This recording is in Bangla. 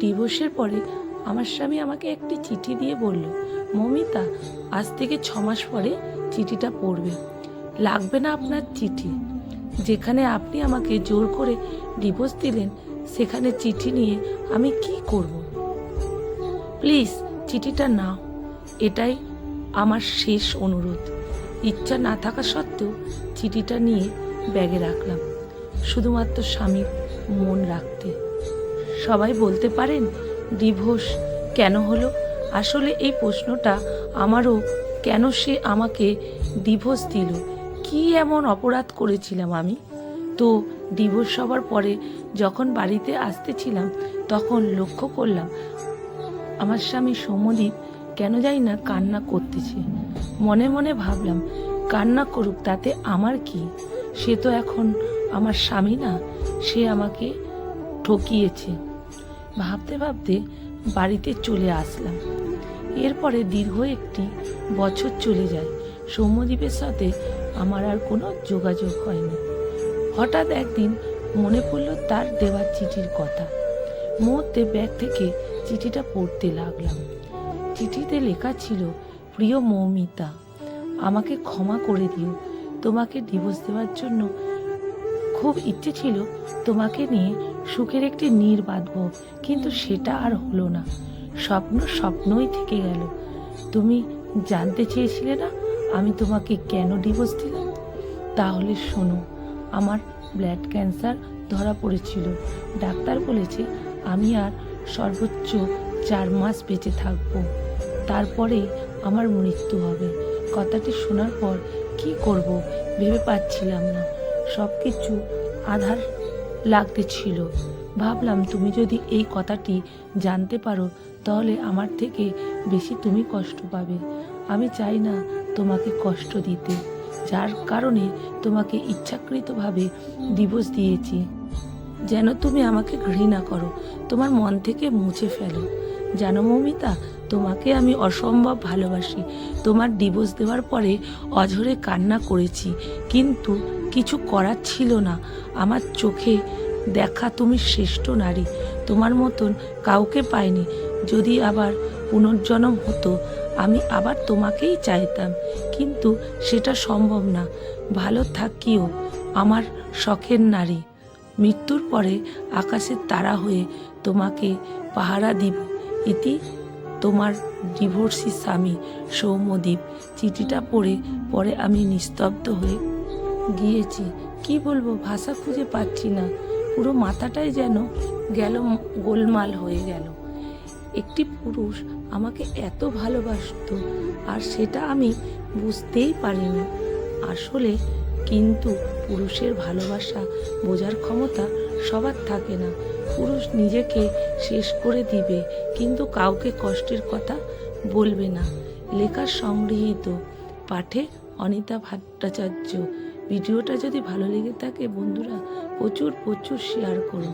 ডিভোর্সের পরে আমার স্বামী আমাকে একটি চিঠি দিয়ে বলল, মৌমিতা, আজ থেকে 6 মাস পরে চিঠিটা পড়বে, লাগবে না আপনার চিঠি। যেখানে আপনি আমাকে জোর করে ডিভোর্স দিলেন সেখানে চিঠি নিয়ে আমি কি করব? প্লিজ চিঠিটা নাও, এটাই আমার শেষ অনুরোধ। ইচ্ছা না থাকা সত্ত্বেও চিঠিটা নিয়ে ব্যাগে রাখলাম, শুধুমাত্র স্বামীর মন রাখতে। সবাই বলতে পারেন ডিভোর্স কেন হলো? আসলে এই প্রশ্নটা আমারও, কেন সে আমাকে ডিভোর্স দিল, কি এমন অপরাধ করেছিলাম আমি? তো ডিভোর্স হওয়ার পরে যখন বাড়িতে আসতেছিলাম তখন লক্ষ্য করলাম আমার স্বামী সৌম্যদীপ কেন জানি না কান্না করতেছে। মনে মনে ভাবলাম, কান্না করুক, তাতে আমার কি? সে তো এখন আমার স্বামী না, সে আমাকে ঠকিয়েছে। ভাবতে ভাবতে বাড়িতে চলে আসলাম। এরপরে দীর্ঘ একটি বছর চলে যায়, সৌম্যদীপের সাথে আমার আর কোনো যোগাযোগ হয়নি। হঠাৎ একদিন মনে পড়লো তার দেওয়া চিঠির কথা। মুহূর্তে ব্যাগ থেকে চিঠিটা পড়তে লাগলাম। চিঠিতে লেখা ছিল, প্রিয় মৌমিতা, আমাকে ক্ষমা করে দিও। তোমাকে ডিভোর্স দেওয়ার জন্য খুব ইচ্ছে ছিল তোমাকে নিয়ে সুখের একটি নীড় বাঁধব, কিন্তু সেটা আর হলো না। স্বপ্ন স্বপ্নই থেকে গেল। তুমি জানতে চেয়েছিলে না আমি তোমাকে কেন ডিভোর্স দিলাম? তাহলে শোনো, আমার ব্লাড ক্যান্সার ধরা পড়েছিল। ডাক্তার বলেছে আমি আর সর্বোচ্চ 4 মাস বেঁচে থাকবো, তারপরে আমার মৃত্যু হবে। কথাটি শোনার পর কি করব ভেবে পাচ্ছিলাম না। সব কিছু আধার লাগতেছিল। ভাবলাম তুমি যদি এই কথাটি জানতে পারো তাহলে আমার থেকে বেশি তুমি কষ্ট পাবে। আমি চাই না তোমাকে কষ্ট দিতে, যার কারণে তোমাকে ইচ্ছাকৃতভাবে ডিভোর্স দিয়েছি, যেন তুমি আমাকে ঘৃণা করো, তোমার মন থেকে মুছে ফেলো। জানো মৌমিতা, তোমাকে আমি অসম্ভব ভালোবাসি। তোমার ডিভোর্স দেওয়ার পরে অঝরে কান্না করেছি, কিন্তু কিছু করার ছিল না। আমার চোখে দেখা তুমি শ্রেষ্ঠ নারী, তোমার মতন কাউকে পাইনি। যদি আবার পুনর্জন্ম হতো আমি আবার তোমাকেই চাইতাম, কিন্তু সেটা সম্ভব না। ভালো থাকিও আমার শখের নারী। মৃত্যুর পরে আকাশের তারা হয়ে তোমাকে পাহারা দিব। ইতি তোমার ডিভোর্সি স্বামী সৌম্যদীপ। চিঠিটা পরে আমি নিস্তব্ধ হয়ে গিয়েছি। কি বলবো, ভাষা খুঁজে পাচ্ছি না। পুরো মাথাটাই যেন গেল, গোলমাল হয়ে গেল। একটি পুরুষ আমাকে এত ভালোবাসতো আর সেটা আমি বুঝতেই পারিনি আসলে। কিন্তু পুরুষের ভালোবাসা বোঝার ক্ষমতা সবার থাকে না। পুরুষ নিজেকে শেষ করে দিবে কিন্তু কাউকে কষ্টের কথা বলবে না। লেখা সংগৃহীত, পাঠে অনিতা ভট্টাচার্য। ভিডিওটা যদি ভালো লেগে থাকে বন্ধুরা প্রচুর শেয়ার করো।